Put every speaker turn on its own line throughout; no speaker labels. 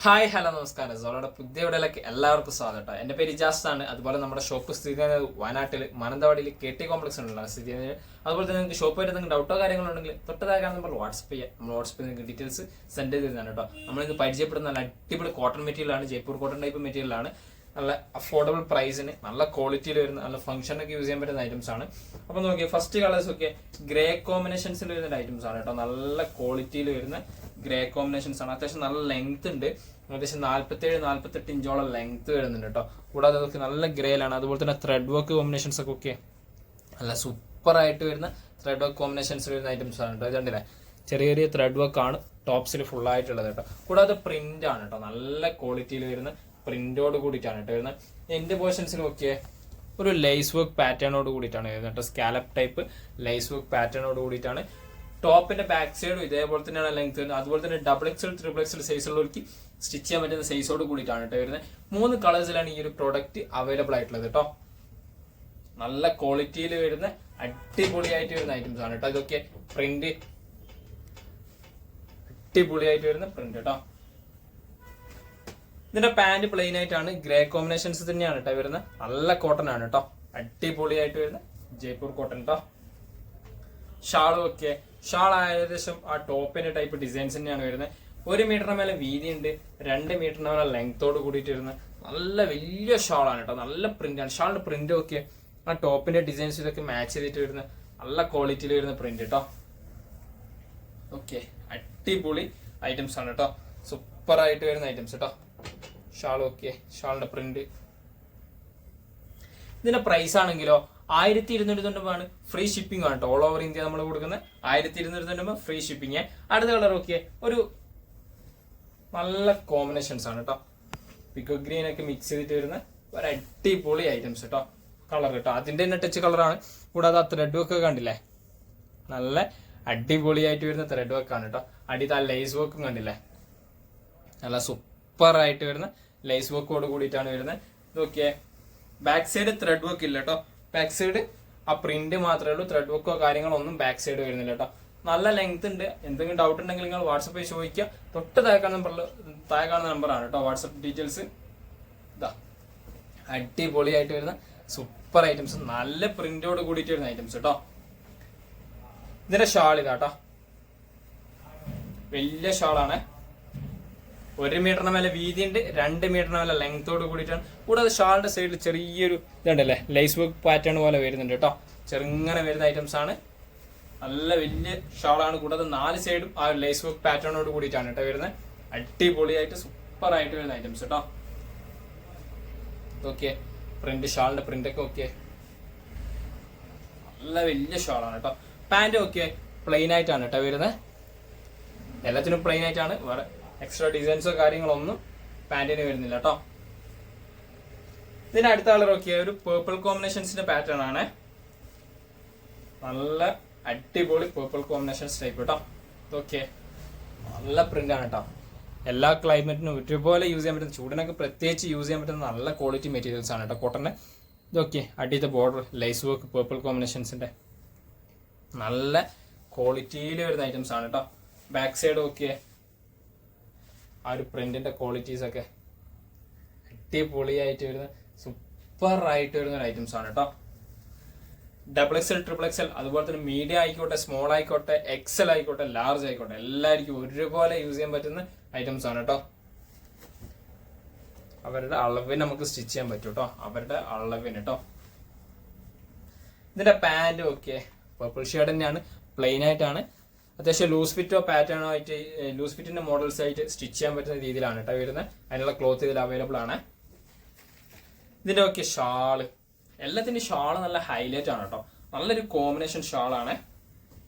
Hi hello നമസ്കാരം. സോളോയുടെ പുതിയ വീഡിയോയിലേക്ക് എല്ലാവർക്കും സ്വാഗതം. എൻ്റെ പേര് ഇജാസ് ആണ്. അതുപോലെ നമ്മുടെ ഷോപ്പ് സ്ഥിതി ചെയ്യുന്നത് വയനാട്ടിൽ മാനന്തവാടിയിൽ KT കോംപ്ലക്സ് ഉള്ള സ്ഥിതി ചെയ്യുന്നത്. അതുപോലെ തന്നെ നിങ്ങൾക്ക് ഷോപ്പ് ആയിട്ട് എന്തെങ്കിലും ഡൗട്ടോ കാര്യങ്ങളോ ഉണ്ടെങ്കിൽ തൊട്ടതായി നമ്മൾ വാട്സപ്പ് ചെയ്യുക. നമ്മൾ വാട്സപ്പിൽ നിങ്ങൾക്ക് ഡീറ്റെയിൽസ് സെൻഡ് ചെയ്ത് തരുന്നതാണ് കേട്ടോ. നമ്മളിന്ന് പരിചയപ്പെടുന്ന നല്ല അടിപൊളി കോട്ടൺ മെറ്റീരിയലാണ്, ജയ്പൂർ കോട്ടൺ ടൈപ്പ് മെറ്റീരിയലാണ്. നല്ല അഫോർഡബിൾ പ്രൈസിന് നല്ല ക്വാളിറ്റിയിൽ വരുന്ന നല്ല ഫംഗ്ഷനൊക്കെ യൂസ് ചെയ്യാൻ പറ്റുന്ന ഐറ്റംസ് ആണ്. അപ്പോൾ നോക്കിയാൽ ഫസ്റ്റ് കളേഴ്സ് ഒക്കെ ഗ്രേ കോമ്പിനേഷൻസിൽ വരുന്ന ഐറ്റംസ് ആണ് കേട്ടോ. നല്ല ക്വാളിറ്റിയിൽ വരുന്ന ഗ്രേ കോമ്പിനേഷൻസ് ആണ്. അത്യാവശ്യം നല്ല ലെങ്ത് ഉണ്ട്, ഏകദേശം 47-48 ഇഞ്ചോളം ലെങ്ത് വരുന്നുണ്ട് കേട്ടോ. കൂടാതെ അതൊക്കെ നല്ല ഗ്രേയിലാണ്. അതുപോലെ തന്നെ ത്രെഡ് വർക്ക് കോമ്പിനേഷൻസ് ഒക്കെ നല്ല സൂപ്പർ ആയിട്ട് വരുന്ന ത്രെഡ് വർക്ക് കോമ്പിനേഷൻസ് വരുന്ന ഐറ്റംസ് ആണ് കേട്ടോ. ഇതുണ്ടല്ലേ, ചെറിയ ചെറിയ ത്രെഡ് വർക്ക് ആണ് ടോപ്സിൽ ഫുൾ ആയിട്ടുള്ളത് കേട്ടോ. കൂടാതെ പ്രിന്റ് ആണ് കേട്ടോ, നല്ല ക്വാളിറ്റിയിൽ വരുന്ന പ്രിന്റോട് കൂടിയിട്ടാണ് കേട്ടോ വരുന്നത്. എൻ്റെ പോർഷൻസിലൊക്കെ ഒരു ലേസ് വർക്ക് പാറ്റേണോട് കൂടിയിട്ടാണ് വരുന്നത് കേട്ടോ. സ്കാലപ്പ് ടൈപ്പ് ലേസ് വർക്ക് പാറ്റേണോട് കൂടിയിട്ടാണ്. ടോപ്പിന്റെ ബാക്ക് സൈഡും ഇതേപോലെ തന്നെയാണ് ലെങ്ത് വരുന്നത്. അതുപോലെ തന്നെ XXL, XXL സൈസുള്ളവർക്ക് സ്റ്റിച്ച് ചെയ്യാൻ പറ്റുന്ന സൈസോട് കൂടിയിട്ടാണ് കേട്ടോ വരുന്നത്. 3 കളേഴ്സിലാണ് ഈ ഒരു പ്രോഡക്റ്റ് അവൈലബിൾ ആയിട്ടുള്ളത് കേട്ടോ. നല്ല ക്വാളിറ്റിയിൽ വരുന്ന അടിപൊളിയായിട്ട് വരുന്ന ഐറ്റംസ് ആണ് കേട്ടോ. ഇതൊക്കെ പ്രിന്റ് അടിപൊളിയായിട്ട് വരുന്ന പ്രിന്റ് കേട്ടോ. ഇതിന്റെ പാന്റ് പ്ലെയിൻ ആയിട്ടാണ്, ഗ്രേ കോമ്പിനേഷൻസ് തന്നെയാണ് കേട്ടോ വരുന്നത്. നല്ല കോട്ടൺ ആണ് കേട്ടോ, അടിപൊളിയായിട്ട് വരുന്ന ജയ്പൂർ കോട്ടൺ കേട്ടോ. ഷാളും ഒക്കെ ഷാൾ ഏകദേശം ആ ടോപ്പിന്റെ ടൈപ്പ് ഡിസൈൻസ് തന്നെയാണ് വരുന്നത്. 1 മീറ്ററിന് മേലെ വീതി ഉണ്ട്, 2 മീറ്ററിന് മേലെ ലെങ്ത്തോട് കൂടിയിട്ട് വരുന്ന നല്ല വലിയ ഷാളാണ് കേട്ടോ. നല്ല പ്രിന്റ് ആണ്. ഷാളിന്റെ പ്രിന്റ് ഒക്കെ ആ ടോപ്പിന്റെ ഡിസൈൻസ് ഇതൊക്കെ മാച്ച് ചെയ്തിട്ട് വരുന്ന നല്ല ക്വാളിറ്റിയിൽ വരുന്ന പ്രിന്റ് കേട്ടോ. ഓക്കെ, അടിപൊളി ഐറ്റംസ് ആണ് കേട്ടോ. സൂപ്പർ ആയിട്ട് വരുന്ന ഐറ്റംസ് കേട്ടോ. ഷാളും ഒക്കെ ഷാളിന്റെ പ്രിന്റ്. ഇതിന്റെ പ്രൈസ് ആണെങ്കിലോ 1290 ഫ്രീ ഷിപ്പിംഗ് ആണ് കേട്ടോ. ഓൾ ഓവർ ഇന്ത്യ നമ്മൾ കൊടുക്കുന്നത് 1290 ഫ്രീ ഷിപ്പിംഗ്. അടുത്ത കളർ ഒക്കെ ഒരു നല്ല കോമ്പിനേഷൻസ് ആണ് കേട്ടോ. പിക്കോ ഗ്രീൻ ഒക്കെ മിക്സ് ചെയ്തിട്ട് വരുന്ന ഒരു അടിപൊളി ഐറ്റംസ് കേട്ടോ. കളർ കേട്ടോ, അതിന്റെ തന്നെ ടച്ച് കളറാണ്. കൂടാതെ ആ ത്രെഡ് വർക്ക് കണ്ടില്ലേ, നല്ല അടിപൊളിയായിട്ട് വരുന്ന ത്രെഡ് വർക്ക് ആണ് കേട്ടോ. അടിയിൽ ആ ലേസ് വർക്കും കണ്ടില്ലേ, നല്ല സൂപ്പർ ആയിട്ട് വരുന്ന ലേസ് വർക്കോട് കൂടിയിട്ടാണ് വരുന്നത്. ഇതൊക്കെ ബാക്ക് സൈഡ് ത്രെഡ് വർക്ക് ഇല്ല കേട്ടോ. ബാക്ക് സൈഡ് ആ പ്രിന്റ് മാത്രമേ ഉള്ളൂ, ത്രെഡ് വർക്കോ കാര്യങ്ങളോ ഒന്നും ബാക്ക് സൈഡ് വരുന്നില്ല കേട്ടോ. നല്ല ലെങ്ത് ഉണ്ട്. എന്തെങ്കിലും ഡൗട്ട് ഉണ്ടെങ്കിൽ നിങ്ങൾ വാട്സപ്പിൽ ചോദിക്കുക. തൊട്ട് താഴെ കാണുന്ന നമ്പറാണ് കേട്ടോ വാട്സപ്പ് ഡീറ്റെയിൽസ്. ഇതാ അടിപൊളിയായിട്ട് വരുന്ന സൂപ്പർ ഐറ്റംസ്, നല്ല പ്രിന്റോട് കൂടിയിട്ട് വരുന്ന ഐറ്റംസ് കേട്ടോ. ഇതിന്റെ ഷാൾ ഇതാട്ടോ, വലിയ ഷാളാണ്. 1 മീറ്ററിന് മേലെ വീതി ഉണ്ട്, 2 മീറ്ററിന് മേലെ ലെങ്ത്തോട് കൂടിയിട്ടാണ്. കൂടാതെ ഷാളിന്റെ സൈഡിൽ ചെറിയൊരു ഇതുണ്ടല്ലേ, ലേസ് വർക്ക് പാറ്റേൺ പോലെ വരുന്നുണ്ട് കേട്ടോ. ചെറുങ്ങനെ വരുന്ന ഐറ്റംസ് ആണ്. നല്ല വലിയ ഷാളാണ്. കൂടാതെ 4 സൈഡും ആ ലേസ് വർക്ക് പാറ്റേണോട് കൂടിയിട്ടാണ് കേട്ടോ വരുന്നത്. അടിപൊളിയായിട്ട് സൂപ്പർ ആയിട്ട് വരുന്ന ഐറ്റംസ് കേട്ടോ. ഓക്കെ, പ്രിന്റ് ഷാളിന്റെ പ്രിന്റ് ഒക്കെ ഓക്കെ, നല്ല വലിയ ഷാളാണ് കേട്ടോ. പാന്റ് ഒക്കെ പ്ലെയിൻ ആയിട്ടാണ് കേട്ടോ വരുന്നത്. എല്ലാത്തിനും പ്ലെയിൻ ആയിട്ടാണ്, വേറെ എക്സ്ട്രാ ഡിസൈൻസോ കാര്യങ്ങളൊന്നും പാന്റിന് വരുന്നില്ല കേട്ടോ. ഇതിന്റെ അടുത്ത കളർ ഒക്കെ ഒരു പേർപ്പിൾ കോമ്പിനേഷൻസിന്റെ പാറ്റേൺ ആണ്. നല്ല അടിപൊളി പേർപ്പിൾ കോമ്പിനേഷൻസ് ടൈപ്പ് കേട്ടോ. ഇതൊക്കെ നല്ല പ്രിന്റ് ആണ് കേട്ടോ. എല്ലാ ക്ലൈമറ്റിനും ഒരുപോലെ യൂസ് ചെയ്യാൻ പറ്റുന്ന, ചൂടിനൊക്കെ പ്രത്യേകിച്ച് യൂസ് ചെയ്യാൻ പറ്റുന്ന നല്ല ക്വാളിറ്റി മെറ്റീരിയൽസ് ആണ് കേട്ടോ കോട്ടന്റെ. ഇതൊക്കെ അടിയത്തെ ബോർഡർ ലേസ് വർക്ക് പേർപ്പിൾ കോമ്പിനേഷൻസിന്റെ നല്ല ക്വാളിറ്റിയിൽ വരുന്ന ഐറ്റംസ് ആണ് കേട്ടോ. ബാക്ക് സൈഡ് ഒക്കെ ആ ഒരു പ്രിന്റിന്റെ ക്വാളിറ്റീസ് ഒക്കെ അടിപൊളിയായിട്ട് വരുന്ന സൂപ്പർ ആയിട്ട് വരുന്ന ഐറ്റംസ് ആണ് കേട്ടോ. XXL, XXL അതുപോലെ തന്നെ മീഡിയം ആയിക്കോട്ടെ, സ്മോൾ ആയിക്കോട്ടെ, XL ആയിക്കോട്ടെ, ലാർജ് ആയിക്കോട്ടെ, എല്ലാവർക്കും ഒരുപോലെ യൂസ് ചെയ്യാൻ പറ്റുന്ന ഐറ്റംസ് ആണ് കേട്ടോ. അവരുടെ അളവിന് നമുക്ക് സ്റ്റിച്ച് ചെയ്യാൻ പറ്റും കേട്ടോ, അവരുടെ അളവിന് കേട്ടോ. ഇതിന്റെ പാൻറ് ഒക്കെ പർപ്പിൾ ഷെയ്ഡ് തന്നെയാണ്, പ്ലെയിൻ ആയിട്ടാണ്. അത്യാവശ്യം ലൂസ് ഫിറ്റോ പാറ്റേണോ ആയിട്ട്, ലൂസ് ഫിറ്റിന്റെ മോഡൽസ് ആയിട്ട് സ്റ്റിച്ച് ചെയ്യാൻ പറ്റുന്ന രീതിയിലാണ് കേട്ടോ വരുന്നത്. അതിനുള്ള ക്ലോത്ത് ഇതിൽ അവൈലബിൾ ആണ്. ഇതിന്റെ ഒക്കെ ഷാള്, എല്ലാത്തിൻ്റെ ഷാള് നല്ല ഹൈലൈറ്റ് ആണ് കേട്ടോ. നല്ലൊരു കോമ്പിനേഷൻ ഷാളാണ്,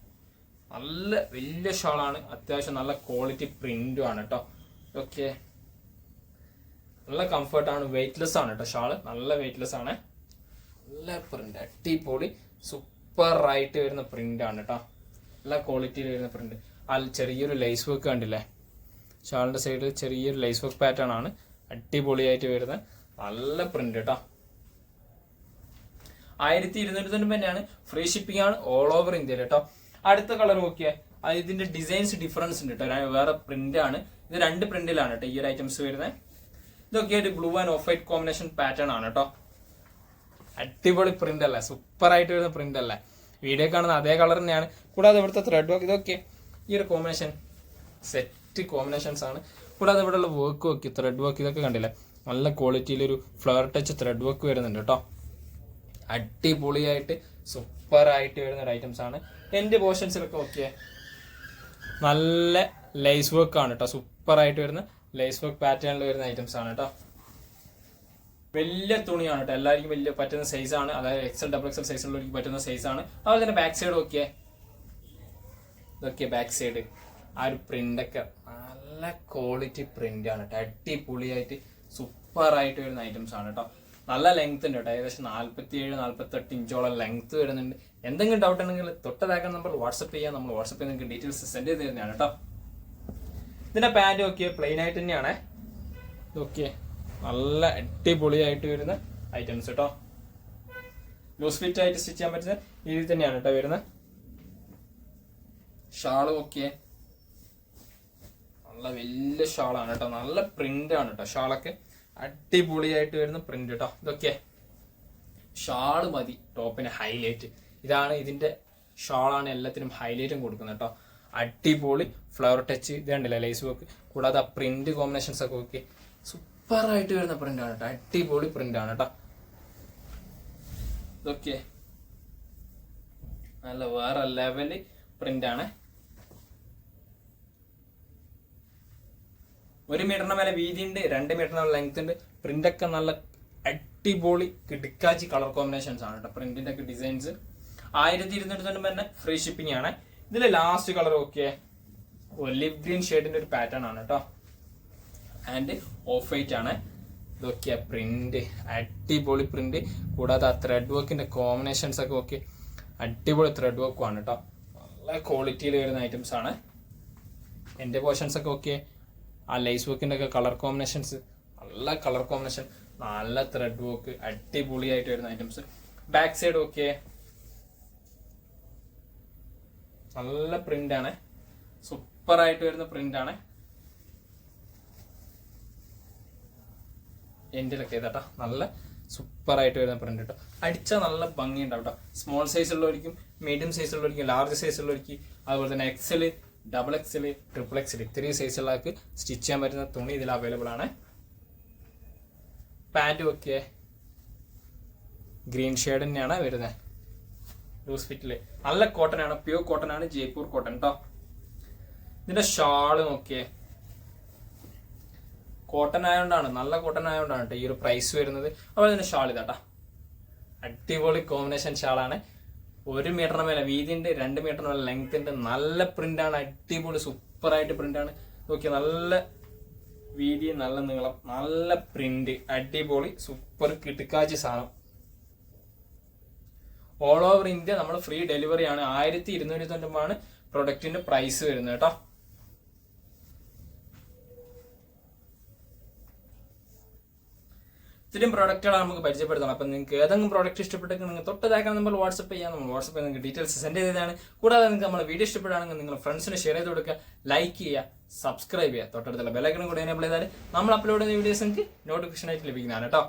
നല്ല വലിയ ഷാളാണ്. അത്യാവശ്യം നല്ല ക്വാളിറ്റി പ്രിന്റും ആണ് കേട്ടോ. ഓക്കെ, നല്ല കംഫർട്ടാണ്, വെയിറ്റ്ലെസ് ആണ് കേട്ടോ ഷാള്. നല്ല വെയിറ്റ്ലെസ് ആണ്, നല്ല പ്രിന്റ്, അടിപൊളി സൂപ്പർ ആയിട്ട് വരുന്ന പ്രിന്റ് ആണ് കേട്ടോ. നല്ല ക്വാളിറ്റിയിൽ വരുന്ന പ്രിന്റ്. ആ ചെറിയൊരു ലേസ് വർക്ക് കണ്ടില്ലേ, ഷാളിന്റെ സൈഡിൽ ചെറിയൊരു ലേസ് വർക്ക് പാറ്റേൺ ആണ്, അടിപൊളിയായിട്ട് വരുന്ന നല്ല പ്രിന്റ് കേട്ടോ. 1290 തന്നെയാണ്. ഫ്രീ ഷിപ്പിംഗ് ആണ് ഓൾ ഓവർ ഇന്ത്യയിൽ കേട്ടോ. അടുത്ത കളർ നോക്കിയാൽ ഇതിന്റെ ഡിസൈൻസ് ഡിഫറൻസ് ഉണ്ട് കേട്ടോ. വേറെ പ്രിന്റ് ആണ് ഇത്, 2 പ്രിന്റിലാണ് കേട്ടോ ഈ ഒരു ഐറ്റംസ് വരുന്നത്. ഇതൊക്കെ ഒരു blue and off white combination pattern ആണ് കേട്ടോ. അടിപൊളി പ്രിന്റ് അല്ലേ, സൂപ്പർ ആയിട്ട് വരുന്ന പ്രിന്റ് അല്ലേ. വീഡിയോ കാണുന്ന അതേ കളർ തന്നെയാണ്. കൂടാതെ ഇവിടുത്തെ ത്രെഡ് വർക്ക് ഇതൊക്കെ ഈ ഒരു കോമ്പിനേഷൻ സെറ്റ് കോമ്പിനേഷൻസ് ആണ്. കൂടാതെ ഇവിടെയുള്ള വർക്ക് നോക്കി, ത്രെഡ് വർക്ക് ഇതൊക്കെ കണ്ടില്ലേ, നല്ല ക്വാളിറ്റിയിലൊരു ഫ്ലവർ ടച്ച് ത്രെഡ് വർക്ക് വരുന്നുണ്ട് കേട്ടോ. അടിപൊളിയായിട്ട് സൂപ്പർ ആയിട്ട് വരുന്ന ഒരു ഐറ്റംസ് ആണ്. എൻ്റെ പോർഷൻസിലൊക്കെ ഓക്കെ നല്ല ലേസ് വർക്ക് ആണ് കേട്ടോ. സൂപ്പർ ആയിട്ട് വരുന്ന ലേസ് വർക്ക് പാറ്റേണിൽ വരുന്ന ഐറ്റംസ് ആണ് കേട്ടോ. വലിയ തുണിയാണ് കേട്ടോ, എല്ലാവർക്കും വലിയ പറ്റുന്ന സൈസാണ്. അതായത് XL XXL സൈസുള്ളവർക്ക് പറ്റുന്ന സൈസാണ്. അതുപോലെ തന്നെ ബാക്ക് സൈഡ് നോക്കിയേ, ഇതൊക്കെ ബാക്ക് സൈഡ് ആ ഒരു പ്രിന്റൊക്കെ നല്ല ക്വാളിറ്റി പ്രിന്റ് ആണ് കേട്ടോ. അടിപൊളിയായിട്ട് സൂപ്പർ ആയിട്ട് വരുന്ന ഐറ്റംസ് ആണ് കേട്ടോ. നല്ല ലെങ്ത് ഉണ്ട് കേട്ടോ, ഏകദേശം 47-48 ഇഞ്ചോളം ലെങ്ത് വരുന്നുണ്ട്. എന്തെങ്കിലും ഡൗട്ട് ഉണ്ടെങ്കിൽ തൊട്ടതാക്കാൻ നമ്പർ വാട്സപ്പ് ചെയ്യാം. നമ്മൾ വാട്സപ്പിൽ നിങ്ങൾക്ക് ഡീറ്റെയിൽസ് സെൻഡ് ചെയ്ത് തരുന്നതാണ് കേട്ടോ. ഇതിന്റെ പാൻറ് നോക്കിയേ പ്ലെയിൻ ആയിട്ട് തന്നെയാണ്. ഓക്കെ നല്ല അടിപൊളിയായിട്ട് വരുന്ന ഐറ്റംസ് കേട്ടോ. ലൂസ് ഫിറ്റ് ആയിട്ട് സ്റ്റിച്ച് ചെയ്യാൻ പറ്റുന്ന രീതിയിൽ തന്നെയാണ് കേട്ടോ വരുന്നത്. ഷാള് ഓക്കെ നല്ല വലിയ ഷാളാണ് കേട്ടോ, നല്ല പ്രിന്റ് ആണ് കേട്ടോ. ഷാളൊക്കെ അടിപൊളിയായിട്ട് വരുന്ന പ്രിന്റ് കേട്ടോ. ഇതൊക്കെ ഷാള് മതി ടോപ്പിന് ഹൈലൈറ്റ്. ഇതാണ് ഇതിന്റെ ഷാളാണ് എല്ലാത്തിനും ഹൈലൈറ്റും കൊടുക്കുന്നത് കേട്ടോ. അടിപൊളി ഫ്ലവർ ടച്ച് ഇത് കണ്ടില്ല, ലേസ് വർക്ക്. കൂടാതെ ആ പ്രിന്റ് കോമ്പിനേഷൻസ് ഒക്കെ ഓക്കെ സൂപ്പർ ആയിട്ട് വരുന്ന പ്രിന്റ് ആണ് കേട്ടോ. അടിപൊളി പ്രിന്റ് ആണ് കേട്ടോ. ഇതൊക്കെ നല്ല വേറെ ലെവല് പ്രിന്റ് ആണ്. 1 മീറ്ററിന് മേലെ വീതിയുണ്ട്, 2 മീറ്ററിന് ലെങ്ത് ഉണ്ട്. പ്രിന്റ് ഒക്കെ നല്ല അടിപൊളി കിടക്കാച്ചി കളർ കോമ്പിനേഷൻസ് ആണ് കേട്ടോ. പ്രിന്റിന്റെ ഒക്കെ ഡിസൈൻസ് 1290 തന്നെ ഫ്രീ ഷിപ്പിംഗ് ആണ്. ഇതിലെ last colour okay olive green ഷെയ്ഡിന്റെ ഒരു പാറ്റേൺ ആണ് കേട്ടോ. ആൻഡ് ഓഫ് വൈറ്റ് ആണ്. ഇതൊക്കെയാ പ്രിന്റ്, അടിപൊളി പ്രിന്റ്. കൂടാതെ ആ ത്രെഡ് വർക്കിന്റെ കോമ്പിനേഷൻസ് ഒക്കെ ഓക്കെ അടിപൊളി ത്രെഡ് വർക്കും ആണ് കേട്ടോ. നല്ല ക്വാളിറ്റിയിൽ വരുന്ന ഐറ്റംസ് ആണ്. എൻ്റെ പോർഷൻസ് ഒക്കെ ഓക്കെ ആ ലേസ് വർക്കിന്റെ ഒക്കെ കളർ കോമ്പിനേഷൻസ് നല്ല കളർ കോമ്പിനേഷൻ, നല്ല ത്രെഡ് വർക്ക് അടിപൊളിയായിട്ട് വരുന്ന ഐറ്റംസ്. ബാക്ക് സൈഡ് ഓക്കെ നല്ല പ്രിന്റ് ആണ്, സൂപ്പർ ആയിട്ട് വരുന്ന പ്രിന്റ് ആണ്. എൻഡിലൊക്കെ ഇതാട്ടോ നല്ല സൂപ്പർ ആയിട്ട് വരുന്ന പ്രിന്റ് കേട്ടോ. അടിച്ചാൽ നല്ല ഭംഗി ഉണ്ടാവും കേട്ടോ. സ്മോൾ സൈസ് ഉള്ളവർക്കും മീഡിയം സൈസ് ഉള്ളവർക്കും ലാർജ് സൈസ് ഉള്ളവർക്ക് അതുപോലെ തന്നെ XL XXL XXL ഇത്രയും സൈസുള്ളവർക്ക് സ്റ്റിച്ച് ചെയ്യാൻ പറ്റുന്ന തുണി ഇതിൽ അവൈലബിൾ ആണ്. പാൻറ് ഒക്കെ ഗ്രീൻ ഷെയ്ഡ് തന്നെയാണ് വരുന്നത്. ലൂസ് ഫിറ്റില് നല്ല കോട്ടൺ ആണ്, പ്യൂർ കോട്ടൺ ആണ്, ജയ്പൂർ കോട്ടൺ കേട്ടോ. ഇതിന്റെ ഷാള് നോക്കിയേ കോട്ടൺ ആയതുകൊണ്ടാണ്, നല്ല കോട്ടൺ ആയതുകൊണ്ടാണ് കേട്ടോ ഈ ഒരു പ്രൈസ് വരുന്നത്. അതുപോലെ തന്നെ ഷാൾ ഇതാട്ടാ അടിപൊളി കോമ്പിനേഷൻ ഷാളാണ്. 1 മീറ്ററിന് മേലെ വീതിയുണ്ട്, 2 മീറ്ററിന് മേലെ ലെങ്ത് ഉണ്ട്. നല്ല പ്രിന്റ് ആണ്, അടിപൊളി സൂപ്പർ ആയിട്ട് പ്രിന്റ് ആണ്. നോക്കിയ നല്ല വീതി, നല്ല നീളം, നല്ല പ്രിന്റ്, അടിപൊളി സൂപ്പർ കിടുക്കാച്ചി സാധനം. ഓൾ ഓവർ ഇന്ത്യ നമ്മൾ ഫ്രീ ഡെലിവറി ആണ്. 1290 പ്രൊഡക്റ്റിന്റെ പ്രൈസ് വരുന്നത് കേട്ടോ. ഇത്രയും പ്രോഡക്റ്റുകളാണ് നമുക്ക് പരിചയപ്പെടുത്തണം. അപ്പം നിങ്ങൾക്ക് ഏതെങ്കിലും പ്രോഡക്റ്റ് ഇഷ്ടപ്പെട്ടെങ്കിൽ നിങ്ങൾ തൊട്ടതാക്കാൻ നമ്മൾ വാട്സപ്പ് ചെയ്യാം. നമ്മൾ വാട്സപ്പിൽ നിങ്ങൾക്ക് ഡീറ്റെയിൽസ് സെൻഡ് ചെയ്തതാണ്. കൂടാതെ നിങ്ങൾക്ക് നമ്മുടെ വീഡിയോ ഇഷ്ടപ്പെടുകയാണെങ്കിൽ നിങ്ങൾ ഫ്രണ്ട്സിന് ഷെയർ ചെയ്ത് കൊടുക്കുക, ലൈക്ക് ചെയ്യുക, സബ്സ്ക്രൈബ് ചെയ്യുക. തൊട്ടടുത്തുള്ള ബെല്ലൈക്കണും കൂടി എനേബിൾ ചെയ്താൽ നമ്മൾ അപ്ലോഡ് ചെയ്യുന്ന വീഡിയോസ് നിങ്ങൾക്ക് നോട്ടിഫിക്കേഷൻ ആയിട്ട് ലഭിക്കുന്നതാണ് കേട്ടോ.